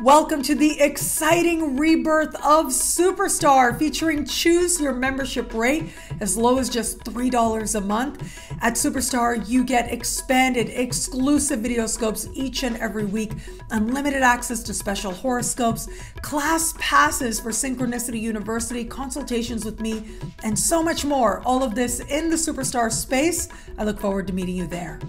Welcome to the exciting rebirth of Superstar, featuring choose your membership rate as low as just $3 a month. At Superstar, you get expanded, exclusive videoscopes each and every week, unlimited access to special horoscopes, class passes for Synchronicity University, consultations with me, and so much more. All of this in the Superstar space. I look forward to meeting you there.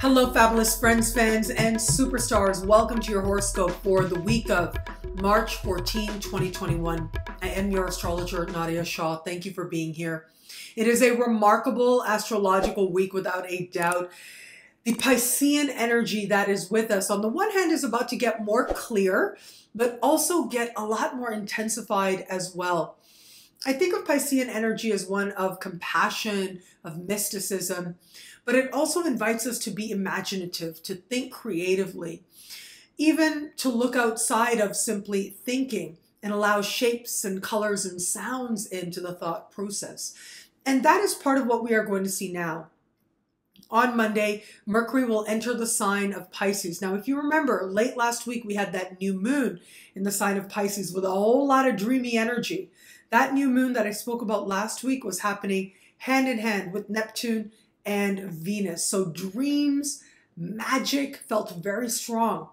Hello, fabulous friends, fans, and superstars. Welcome to your horoscope for the week of March 14, 2021. I am your astrologer, Nadiya Shah. Thank you for being here. It is a remarkable astrological week without a doubt. The Piscean energy that is with us, on the one hand, is about to get more clear, but also get a lot more intensified as well. I think of Piscean energy as one of compassion, of mysticism, but it also invites us to be imaginative, to think creatively, even to look outside of simply thinking and allow shapes and colors and sounds into the thought process. And that is part of what we are going to see now. On Monday, Mercury will enter the sign of Pisces. Now, if you remember, late last week, we had that new moon in the sign of Pisces with a whole lot of dreamy energy. That new moon that I spoke about last week was happening hand in hand with Neptune and Venus. So dreams, magic felt very strong.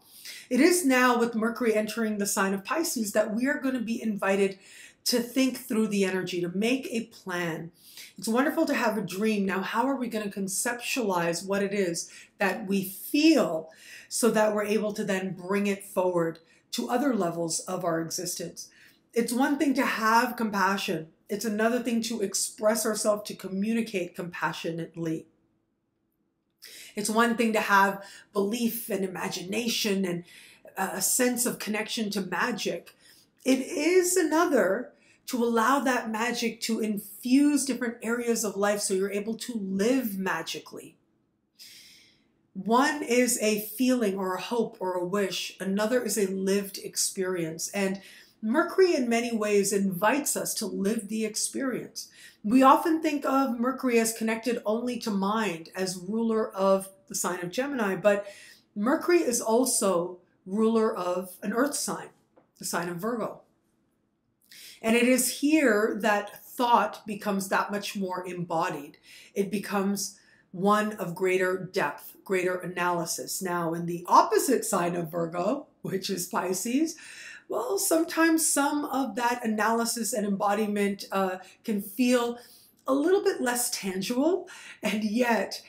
It is now with Mercury entering the sign of Pisces that we are going to be invited to think through the energy, to make a plan. It's wonderful to have a dream. Now, how are we going to conceptualize what it is that we feel so that we're able to then bring it forward to other levels of our existence? It's one thing to have compassion. It's another thing to express ourselves, to communicate compassionately. It's one thing to have belief and imagination and a sense of connection to magic. It is another to allow that magic to infuse different areas of life so you're able to live magically. One is a feeling or a hope or a wish. Another is a lived experience. And Mercury in many ways invites us to live the experience. We often think of Mercury as connected only to mind, as ruler of the sign of Gemini, but Mercury is also ruler of an earth sign, the sign of Virgo. And it is here that thought becomes that much more embodied. It becomes one of greater depth, greater analysis. Now, in the opposite sign of Virgo, which is Pisces, well, sometimes some of that analysis and embodiment can feel a little bit less tangible, and yet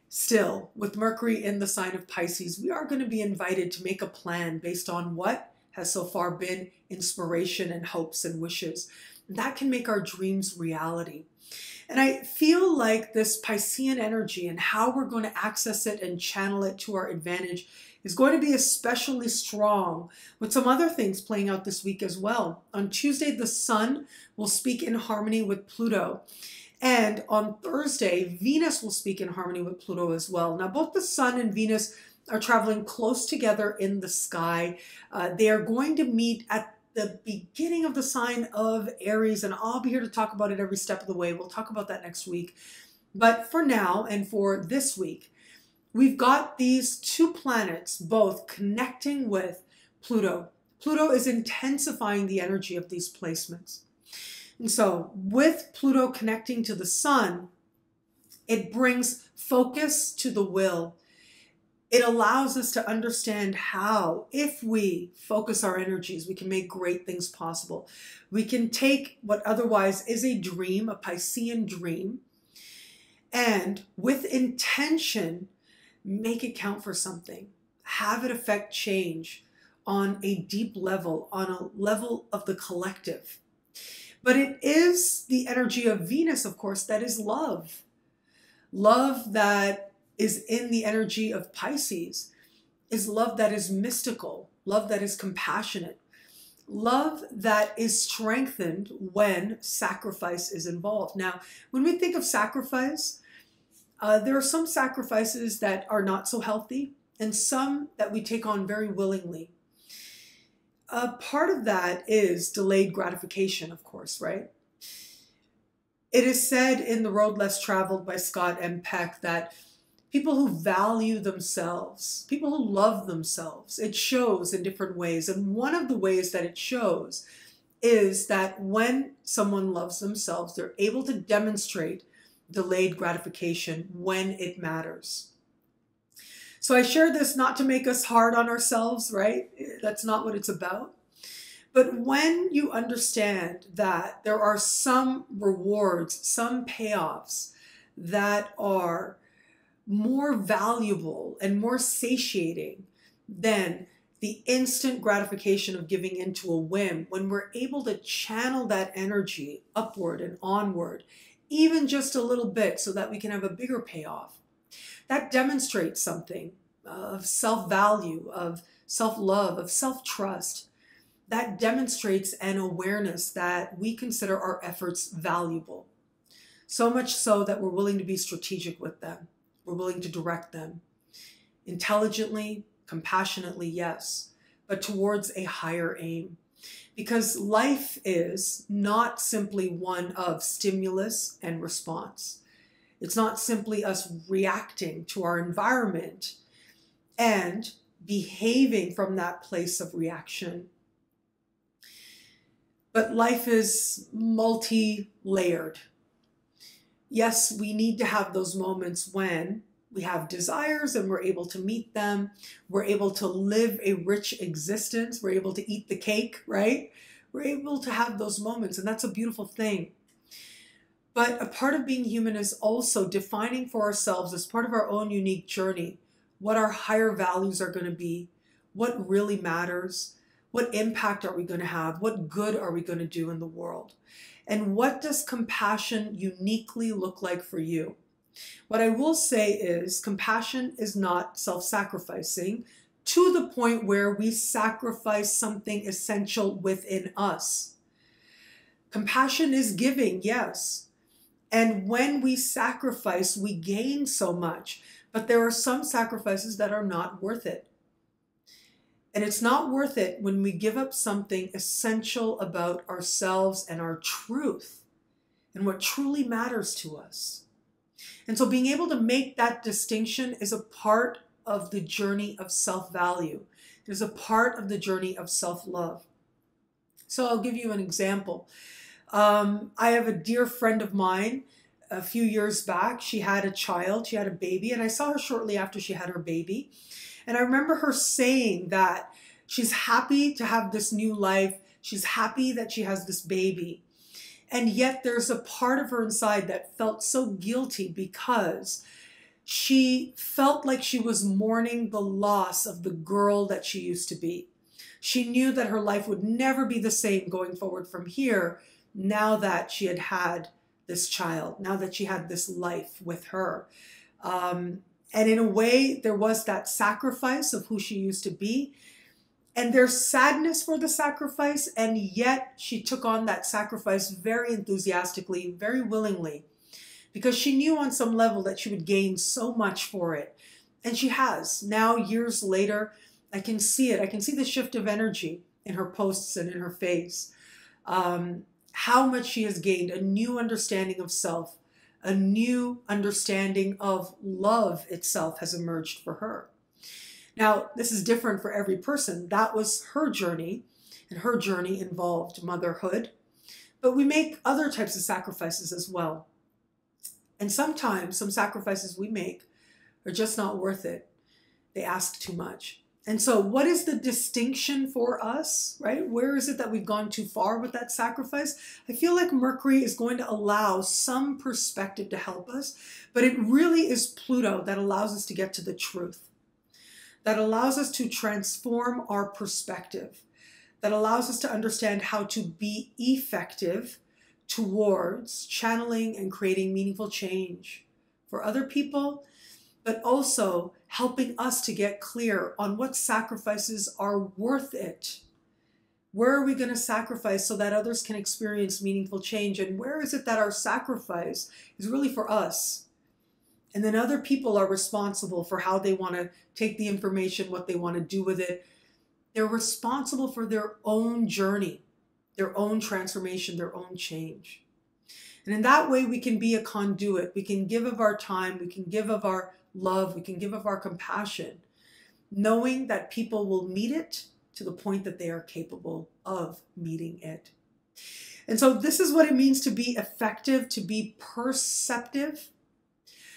still, with Mercury in the sign of Pisces, we are going to be invited to make a plan based on what has so far been inspiration and hopes and wishes. That can make our dreams reality. And I feel like this Piscean energy and how we're going to access it and channel it to our advantage is going to be especially strong, with some other things playing out this week as well. On Tuesday, the Sun will speak in harmony with Pluto. And on Thursday, Venus will speak in harmony with Pluto as well. Now, both the Sun and Venus are traveling close together in the sky. They are going to meet at the beginning of the sign of Aries, and I'll be here to talk about it every step of the way. We'll talk about that next week. But for now and for this week, we've got these two planets both connecting with Pluto. Pluto is intensifying the energy of these placements. And so with Pluto connecting to the Sun, it brings focus to the will. It allows us to understand how, if we focus our energies, we can make great things possible. We can take what otherwise is a dream, a Piscean dream, and with intention, make it count for something. Have it affect change on a deep level, on a level of the collective. But it is the energy of Venus, of course, that is love. Love that is in the energy of Pisces is love that is mystical, love that is compassionate, love that is strengthened when sacrifice is involved. Now, when we think of sacrifice, there are some sacrifices that are not so healthy and some that we take on very willingly. Part of that is delayed gratification, of course, right? It is said in The Road Less Traveled by Scott M. Peck that people who value themselves, people who love themselves, it shows in different ways. And one of the ways that it shows is that when someone loves themselves, they're able to demonstrate delayed gratification when it matters. So I share this not to make us hard on ourselves, right? That's not what it's about. But when you understand that there are some rewards, some payoffs that are more valuable and more satiating than the instant gratification of giving into a whim, when we're able to channel that energy upward and onward, even just a little bit so that we can have a bigger payoff, that demonstrates something of self-value, of self-love, of self-trust. That demonstrates an awareness that we consider our efforts valuable. So much so that we're willing to be strategic with them. We're willing to direct them. Intelligently, compassionately, yes, but towards a higher aim. Because life is not simply one of stimulus and response. It's not simply us reacting to our environment and behaving from that place of reaction. But life is multi-layered. Yes, we need to have those moments when we have desires and we're able to meet them. We're able to live a rich existence. We're able to eat the cake, right? We're able to have those moments, and that's a beautiful thing. But a part of being human is also defining for ourselves, as part of our own unique journey, what our higher values are going to be, what really matters, what impact are we going to have, what good are we going to do in the world, and what does compassion uniquely look like for you? What I will say is compassion is not self-sacrificing to the point where we sacrifice something essential within us. Compassion is giving, yes. And when we sacrifice, we gain so much. But there are some sacrifices that are not worth it. And it's not worth it when we give up something essential about ourselves and our truth and what truly matters to us. And so being able to make that distinction is a part of the journey of self-value. It is a part of the journey of self-love. So I'll give you an example. I have a dear friend of mine. A few years back, she had a child, she had a baby, and I saw her shortly after she had her baby. And I remember her saying that she's happy to have this new life. She's happy that she has this baby. And yet there's a part of her inside that felt so guilty because she felt like she was mourning the loss of the girl that she used to be. She knew that her life would never be the same going forward from here now that she had had this child, now that she had this life with her. And in a way, there was that sacrifice of who she used to be. And there's sadness for the sacrifice, and yet she took on that sacrifice very enthusiastically, very willingly, because she knew on some level that she would gain so much for it. And she has. Now, years later, I can see it. I can see the shift of energy in her posts and in her face. How much she has gained, a new understanding of self, a new understanding of love itself has emerged for her. Now, this is different for every person. That was her journey, and her journey involved motherhood. But we make other types of sacrifices as well. And sometimes some sacrifices we make are just not worth it. They ask too much. And so what is the distinction for us, right? Where is it that we've gone too far with that sacrifice? I feel like Mercury is going to allow some perspective to help us, but it really is Pluto that allows us to get to the truth, that allows us to transform our perspective, that allows us to understand how to be effective towards channeling and creating meaningful change for other people, but also helping us to get clear on what sacrifices are worth it. Where are we going to sacrifice so that others can experience meaningful change? And where is it that our sacrifice is really for us? And then other people are responsible for how they want to take the information, what they want to do with it. They're responsible for their own journey, their own transformation, their own change. And in that way, we can be a conduit. We can give of our time. We can give of our love. We can give of our compassion, knowing that people will meet it to the point that they are capable of meeting it. And so this is what it means to be effective, to be perceptive,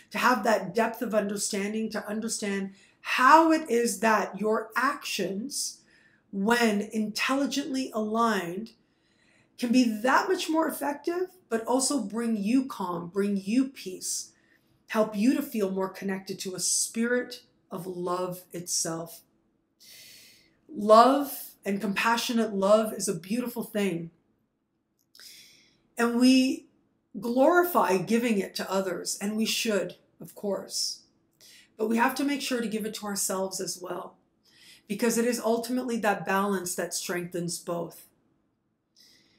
to have that depth of understanding, to understand how it is that your actions, when intelligently aligned, can be that much more effective, but also bring you calm, bring you peace, help you to feel more connected to a spirit of love itself. Love and compassionate love is a beautiful thing. And we glorify giving it to others, and we should, of course. But we have to make sure to give it to ourselves as well, because it is ultimately that balance that strengthens both.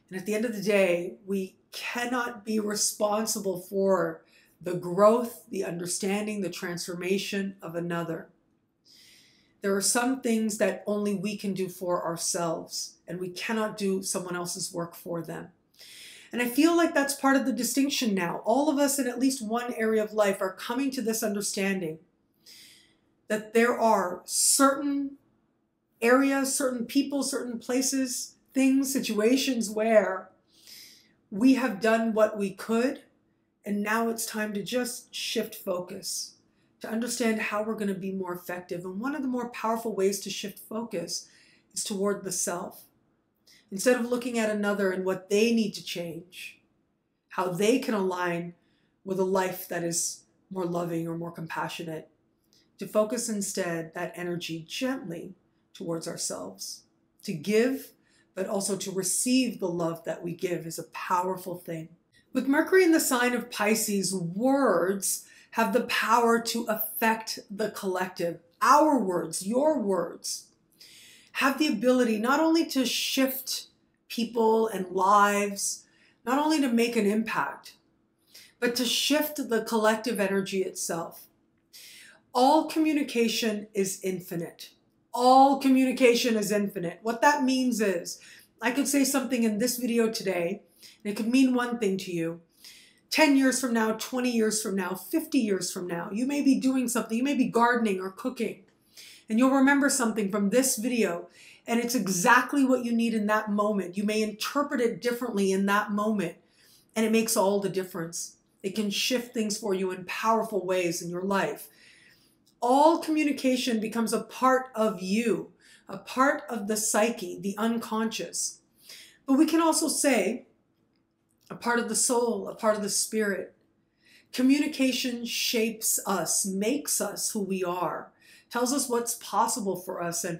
And at the end of the day, we cannot be responsible for the growth, the understanding, the transformation of another. There are some things that only we can do for ourselves, and we cannot do someone else's work for them. And I feel like that's part of the distinction now. All of us in at least one area of life are coming to this understanding that there are certain areas, certain people, certain places, things, situations where we have done what we could, and now it's time to just shift focus, to understand how we're going to be more effective. And one of the more powerful ways to shift focus is toward the self. Instead of looking at another and what they need to change, how they can align with a life that is more loving or more compassionate, to focus instead that energy gently towards ourselves. To give, but also to receive the love that we give is a powerful thing. With Mercury in the sign of Pisces, words have the power to affect the collective. Our words, your words, have the ability not only to shift people and lives, not only to make an impact, but to shift the collective energy itself. All communication is infinite. All communication is infinite. What that means is, I could say something in this video today, and it could mean one thing to you. 10 years from now, 20 years from now, 50 years from now, you may be doing something, you may be gardening or cooking, and you'll remember something from this video, and it's exactly what you need in that moment. You may interpret it differently in that moment, and it makes all the difference. It can shift things for you in powerful ways in your life. All communication becomes a part of you, a part of the psyche, the unconscious. But we can also say a part of the soul, a part of the spirit. Communication shapes us, makes us who we are, tells us what's possible for us, and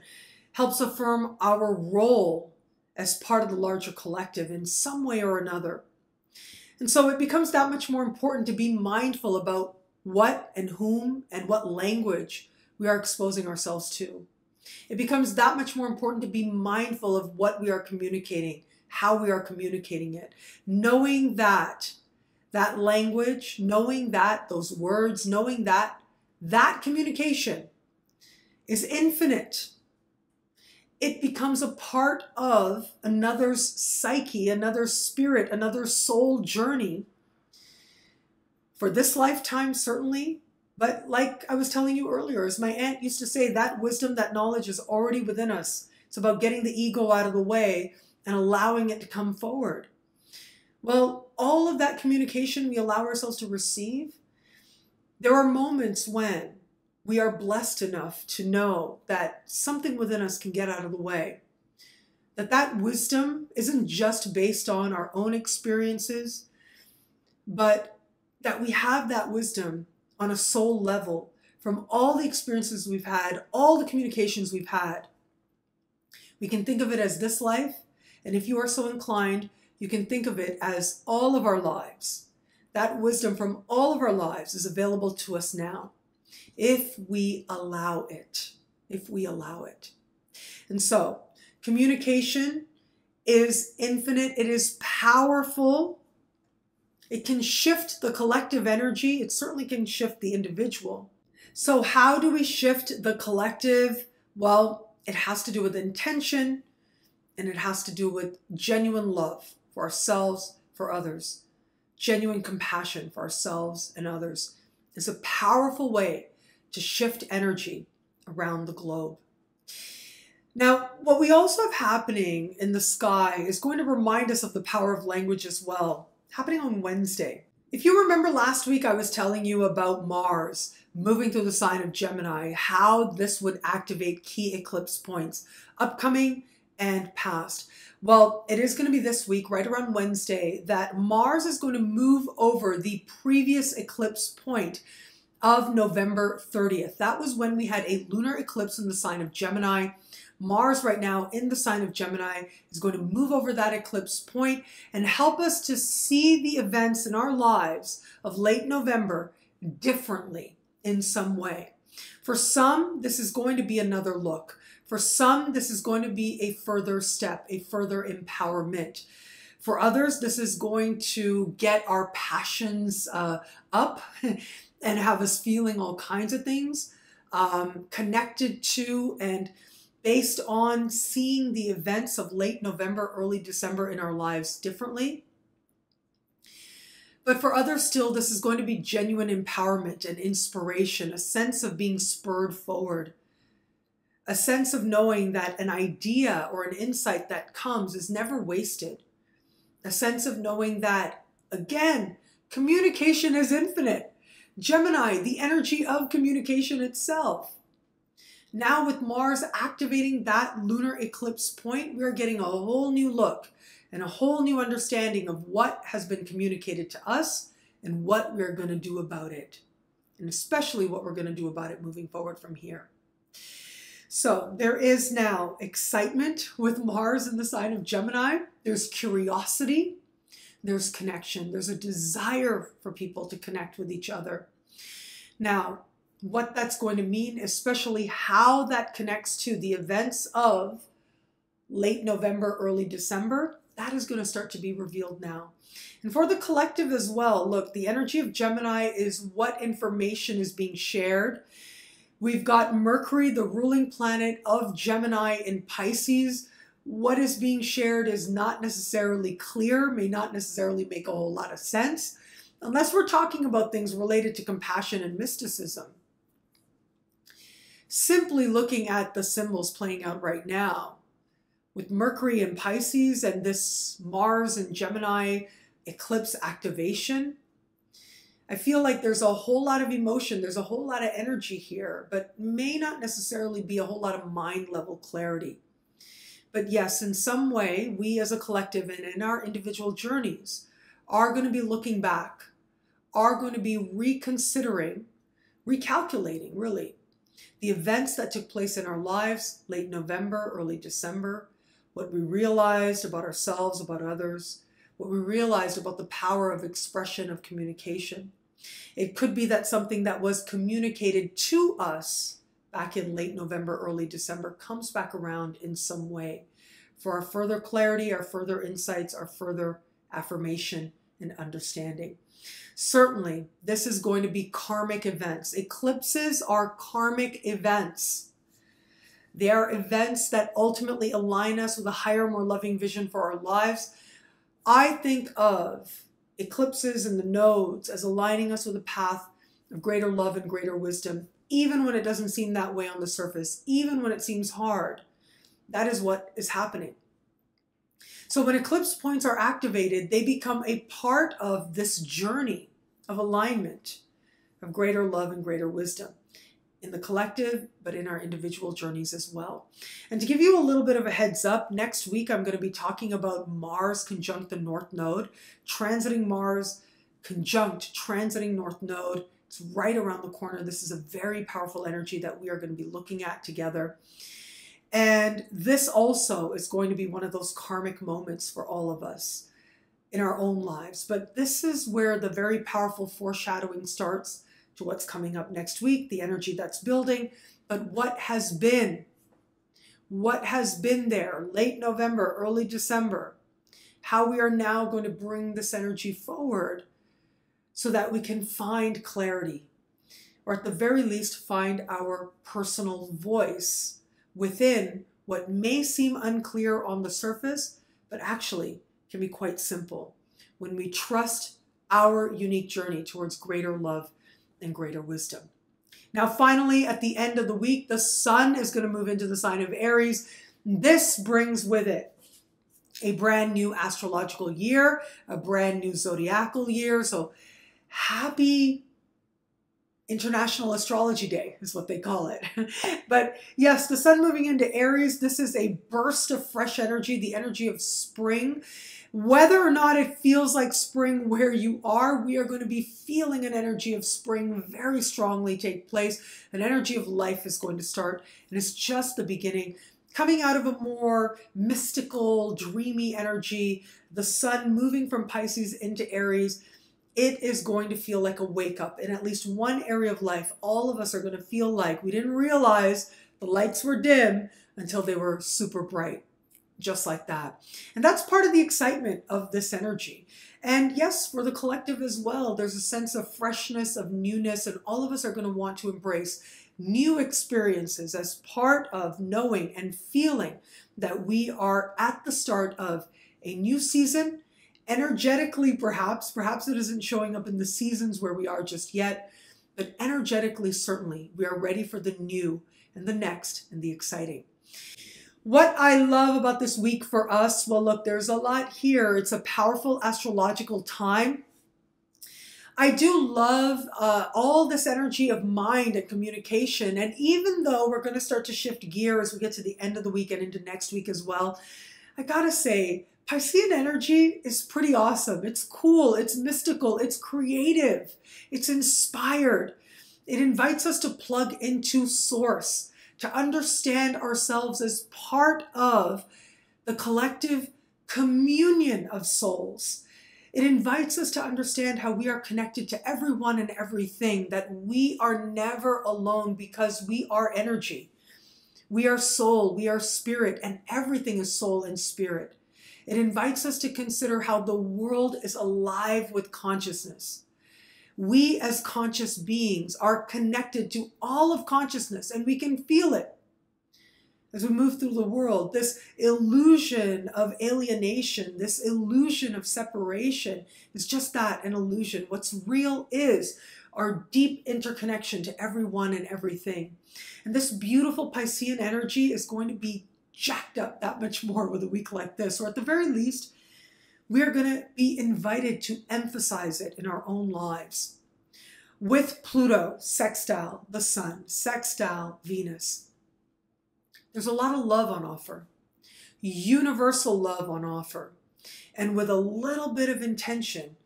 helps affirm our role as part of the larger collective in some way or another. And so it becomes that much more important to be mindful about what and whom and what language we are exposing ourselves to. It becomes that much more important to be mindful of what we are communicating, how we are communicating it. Knowing that language, knowing that those words, knowing that communication is infinite. It becomes a part of another's psyche, another's spirit, another's soul journey. For this lifetime, certainly, but like I was telling you earlier, as my aunt used to say, that wisdom, that knowledge is already within us. It's about getting the ego out of the way and allowing it to come forward. Well, all of that communication we allow ourselves to receive, there are moments when we are blessed enough to know that something within us can get out of the way. That wisdom isn't just based on our own experiences, but that we have that wisdom on a soul level from all the experiences we've had, all the communications we've had. We can think of it as this life, and if you are so inclined, you can think of it as all of our lives. That wisdom from all of our lives is available to us now, if we allow it, if we allow it. And so, communication is infinite, it is powerful. It can shift the collective energy. It certainly can shift the individual. So how do we shift the collective? Well, it has to do with intention, and it has to do with genuine love for ourselves, for others. genuine compassion for ourselves and others is a powerful way to shift energy around the globe. Now, what we also have happening in the sky is going to remind us of the power of language as well, happening on Wednesday. If you remember last week, I was telling you about Mars moving through the sign of Gemini, how this would activate key eclipse points, upcoming and past. Well, it is going to be this week, right around Wednesday, that Mars is going to move over the previous eclipse point of November 30th. That was when we had a lunar eclipse in the sign of Gemini. Mars right now in the sign of Gemini is going to move over that eclipse point and help us to see the events in our lives of late November differently in some way. For some, this is going to be another look. For some, this is going to be a further step, a further empowerment. For others, this is going to get our passions up and have us feeling all kinds of things connected to and based on seeing the events of late November, early December in our lives differently. But for others still, this is going to be genuine empowerment and inspiration, a sense of being spurred forward, a sense of knowing that an idea or an insight that comes is never wasted, a sense of knowing that, again, communication is infinite. Gemini, the energy of communication itself. Now with Mars activating that lunar eclipse point, we're getting a whole new look and a whole new understanding of what has been communicated to us and what we're going to do about it. And especially what we're going to do about it moving forward from here. So there is now excitement with Mars in the sign of Gemini. There's curiosity. There's connection. There's a desire for people to connect with each other. Now, what that's going to mean, especially how that connects to the events of late November, early December, that is going to start to be revealed now. And for the collective as well, look, the energy of Gemini is what information is being shared. We've got Mercury, the ruling planet of Gemini in Pisces. What is being shared is not necessarily clear, may not necessarily make a whole lot of sense, unless we're talking about things related to compassion and mysticism. Simply looking at the symbols playing out right now, with Mercury and Pisces and this Mars and Gemini eclipse activation, I feel like there's a whole lot of emotion, there's a whole lot of energy here, but may not necessarily be a whole lot of mind level clarity. But yes, in some way, we as a collective and in our individual journeys are going to be looking back, are going to be reconsidering, recalculating really, the events that took place in our lives, late November, early December, what we realized about ourselves, about others, what we realized about the power of expression, of communication. It could be that something that was communicated to us back in late November, early December comes back around in some way for our further clarity, our further insights, our further affirmation and understanding. Certainly, this is going to be karmic events. Eclipses are karmic events. They are events that ultimately align us with a higher, more loving vision for our lives. I think of eclipses and the nodes as aligning us with a path of greater love and greater wisdom, even when it doesn't seem that way on the surface, even when it seems hard. That is what is happening. So when eclipse points are activated, they become a part of this journey of alignment, of greater love and greater wisdom in the collective, but in our individual journeys as well. And to give you a little bit of a heads up, next week I'm going to be talking about Mars conjunct the North Node, transiting Mars conjunct transiting North Node. It's right around the corner. This is a very powerful energy that we are going to be looking at together. And this also is going to be one of those karmic moments for all of us in our own lives. But this is where the very powerful foreshadowing starts to what's coming up next week, the energy that's building, but what has been there late November, early December, how we are now going to bring this energy forward so that we can find clarity, or at the very least find our personal voice within what may seem unclear on the surface, but actually can be quite simple when we trust our unique journey towards greater love and greater wisdom. Now, finally, at the end of the week, the sun is going to move into the sign of Aries. This brings with it a brand new astrological year, a brand new zodiacal year. So happy International Astrology Day is what they call it. But yes, the sun moving into Aries, this is a burst of fresh energy, the energy of spring. Whether or not it feels like spring where you are, we are going to be feeling an energy of spring very strongly take place. An energy of life is going to start, and it's just the beginning. Coming out of a more mystical, dreamy energy, the sun moving from Pisces into Aries, it is going to feel like a wake up in at least one area of life. All of us are going to feel like we didn't realize the lights were dim until they were super bright, just like that. And that's part of the excitement of this energy. And yes, for the collective as well, there's a sense of freshness, of newness, and all of us are going to want to embrace new experiences as part of knowing and feeling that we are at the start of a new season. Energetically, perhaps it isn't showing up in the seasons where we are just yet, but energetically, certainly, we are ready for the new and the next and the exciting. What I love about this week for us, well, look, there's a lot here. It's a powerful astrological time. I do love all this energy of mind and communication. And even though we're going to start to shift gear as we get to the end of the week and into next week as well, I gotta say, Piscean energy is pretty awesome. It's cool, it's mystical, it's creative, it's inspired. It invites us to plug into source, to understand ourselves as part of the collective communion of souls. It invites us to understand how we are connected to everyone and everything, that we are never alone because we are energy. We are soul, we are spirit, and everything is soul and spirit. It invites us to consider how the world is alive with consciousness. We as conscious beings are connected to all of consciousness, and we can feel it as we move through the world. This illusion of alienation, this illusion of separation is just that, an illusion. What's real is our deep interconnection to everyone and everything. And this beautiful Piscean energy is going to be jacked up that much more with a week like this, or at the very least, we are going to be invited to emphasize it in our own lives. With Pluto sextile the sun, sextile Venus, there's a lot of love on offer, universal love on offer. And with a little bit of intention,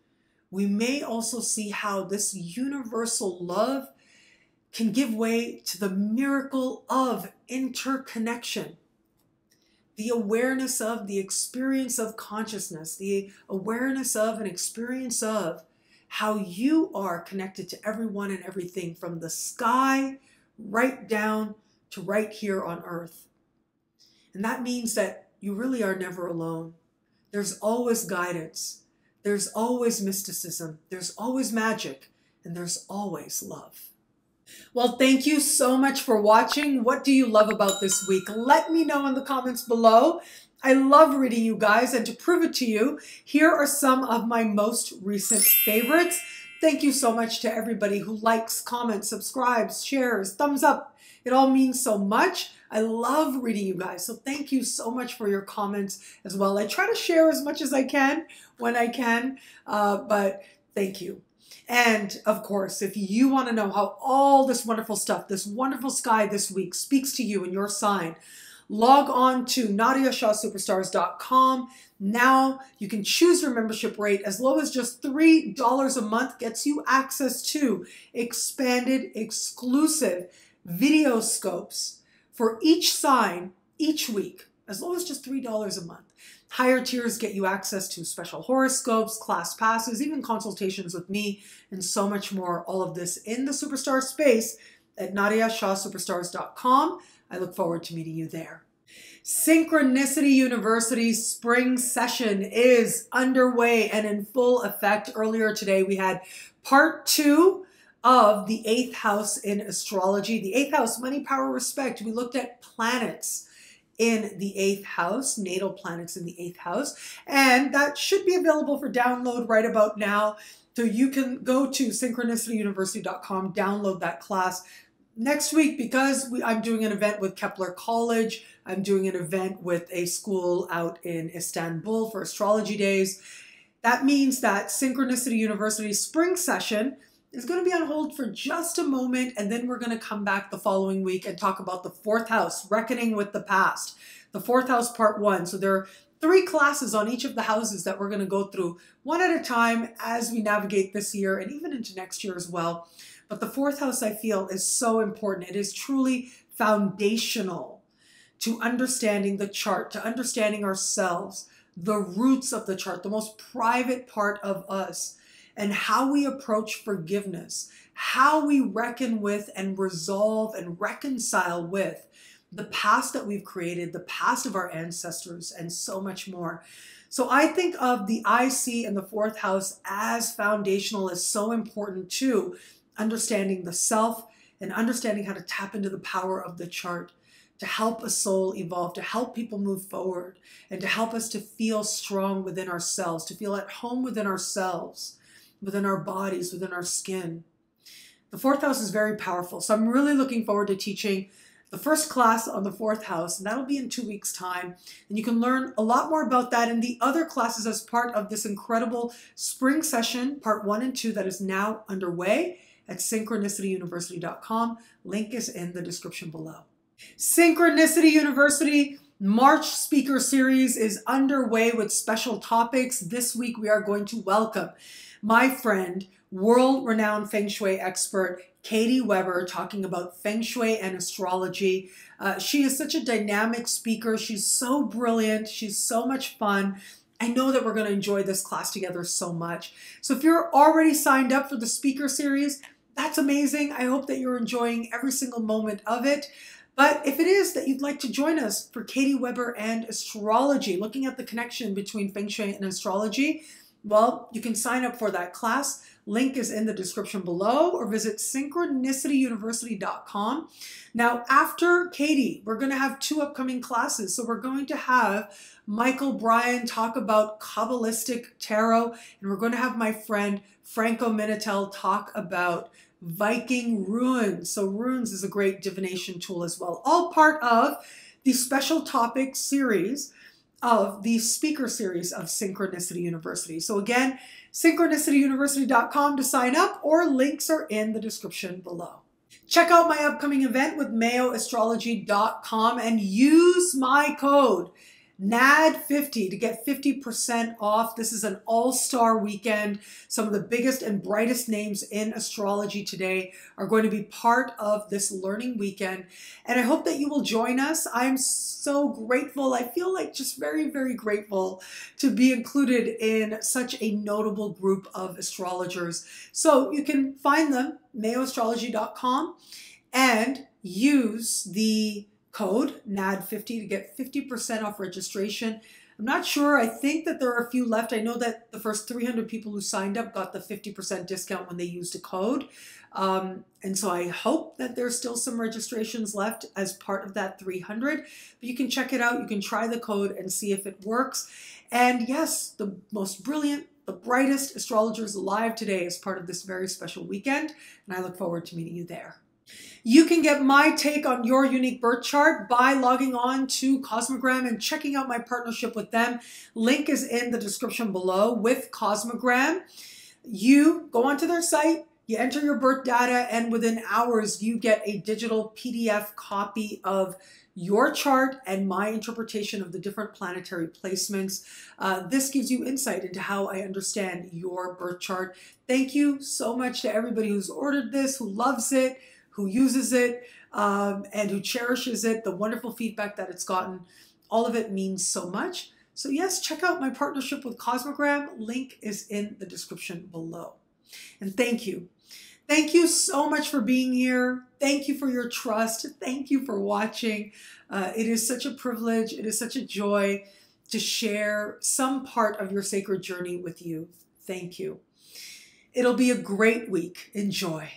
we may also see how this universal love can give way to the miracle of interconnection. The awareness of, the experience of consciousness, the awareness of and experience of how you are connected to everyone and everything, from the sky right down to right here on earth. And that means that you really are never alone. There's always guidance. There's always mysticism. There's always magic. And there's always love. Well, thank you so much for watching. What do you love about this week? Let me know in the comments below. I love reading you guys, and to prove it to you, here are some of my most recent favorites. Thank you so much to everybody who likes, comments, subscribes, shares, thumbs up. It all means so much. I love reading you guys, so thank you so much for your comments as well. I try to share as much as I can when I can, but thank you. And of course, if you want to know how all this wonderful stuff, this wonderful sky this week speaks to you and your sign, log on to NadiyaShahSuperstars.com. Now you can choose your membership rate as low as just $3 a month, gets you access to expanded, exclusive videoscopes for each sign each week, as low as just $3 a month. Higher tiers get you access to special horoscopes, class passes, even consultations with me, and so much more. All of this in the Superstar space at NadiyaShahSuperstars.com. I look forward to meeting you there. Synchronicity University's spring session is underway and in full effect. Earlier today, we had part 2 of the 8th house in astrology. The 8th house, money, power, respect. We looked at planets in the 8th house, natal planets in the 8th house, and that should be available for download right about now. So you can go to synchronicityuniversity.com, download that class. Next week, because I'm doing an event with Kepler College, I'm doing an event with a school out in Istanbul for astrology days. That means that Synchronicity University spring session is going to be on hold for just a moment, and then we're going to come back the following week and talk about the fourth house, reckoning with the past. The fourth house, part 1. So there are 3 classes on each of the houses that we're going to go through one at a time as we navigate this year and even into next year as well. But the fourth house, I feel, is so important. It is truly foundational to understanding the chart, to understanding ourselves, the roots of the chart, the most private part of us, and how we approach forgiveness, how we reckon with and resolve and reconcile with the past that we've created, the past of our ancestors, and so much more. So I think of the IC and the fourth house as foundational, as so important too. Understanding the self and understanding how to tap into the power of the chart to help a soul evolve, to help people move forward, and to help us to feel strong within ourselves, to feel at home within ourselves, within our bodies, within our skin. The fourth house is very powerful. So I'm really looking forward to teaching the first class on the fourth house, and that'll be in 2 weeks' time. And you can learn a lot more about that in the other classes as part of this incredible spring session, part 1 and 2, that is now underway at synchronicityuniversity.com. Link is in the description below. Synchronicity University March speaker series is underway with special topics. This week we are going to welcome my friend, world-renowned Feng Shui expert, Katie Weber, talking about Feng Shui and astrology. She is such a dynamic speaker. She's so brilliant. She's so much fun. I know that we're going to enjoy this class together so much. So if you're already signed up for the speaker series, that's amazing. I hope that you're enjoying every single moment of it. But if it is that you'd like to join us for Katie Weber and astrology, looking at the connection between Feng Shui and astrology, well, you can sign up for that class. Link is in the description below, or visit synchronicityuniversity.com. Now, after Katie, we're going to have 2 upcoming classes. So we're going to have Michael Bryan talk about Kabbalistic tarot, and we're going to have my friend Franco Minitel talk about Viking runes. So runes is a great divination tool as well. All part of the special topic series of the speaker series of Synchronicity University. So again, synchronicityuniversity.com to sign up, or links are in the description below. Check out my upcoming event with mayoastrology.com and use my code NAD50 to get 50% off. This is an all-star weekend. Some of the biggest and brightest names in astrology today are going to be part of this learning weekend. And I hope that you will join us. I'm so grateful. I feel like just very, very grateful to be included in such a notable group of astrologers. So you can find them, mayoastrology.com, and use the code NAD50 to get 50% off registration. I'm not sure. I think that there are a few left. I know that the first 300 people who signed up got the 50% discount when they used a code. And so I hope that there's still some registrations left as part of that 300. But you can check it out. You can try the code and see if it works. And yes, the most brilliant, the brightest astrologers alive today is part of this very special weekend. And I look forward to meeting you there. You can get my take on your unique birth chart by logging on to Cosmogram and checking out my partnership with them. Link is in the description below with Cosmogram. You go onto their site, you enter your birth data, and within hours you get a digital PDF copy of your chart and my interpretation of the different planetary placements. This gives you insight into how I understand your birth chart. Thank you so much to everybody who's ordered this, who loves it, who uses it, and who cherishes it, the wonderful feedback that it's gotten. All of it means so much. So yes, check out my partnership with Cosmogram. Link is in the description below. And thank you. Thank you so much for being here. Thank you for your trust. Thank you for watching. It is such a privilege. It is such a joy to share some part of your sacred journey with you. Thank you. It'll be a great week. Enjoy.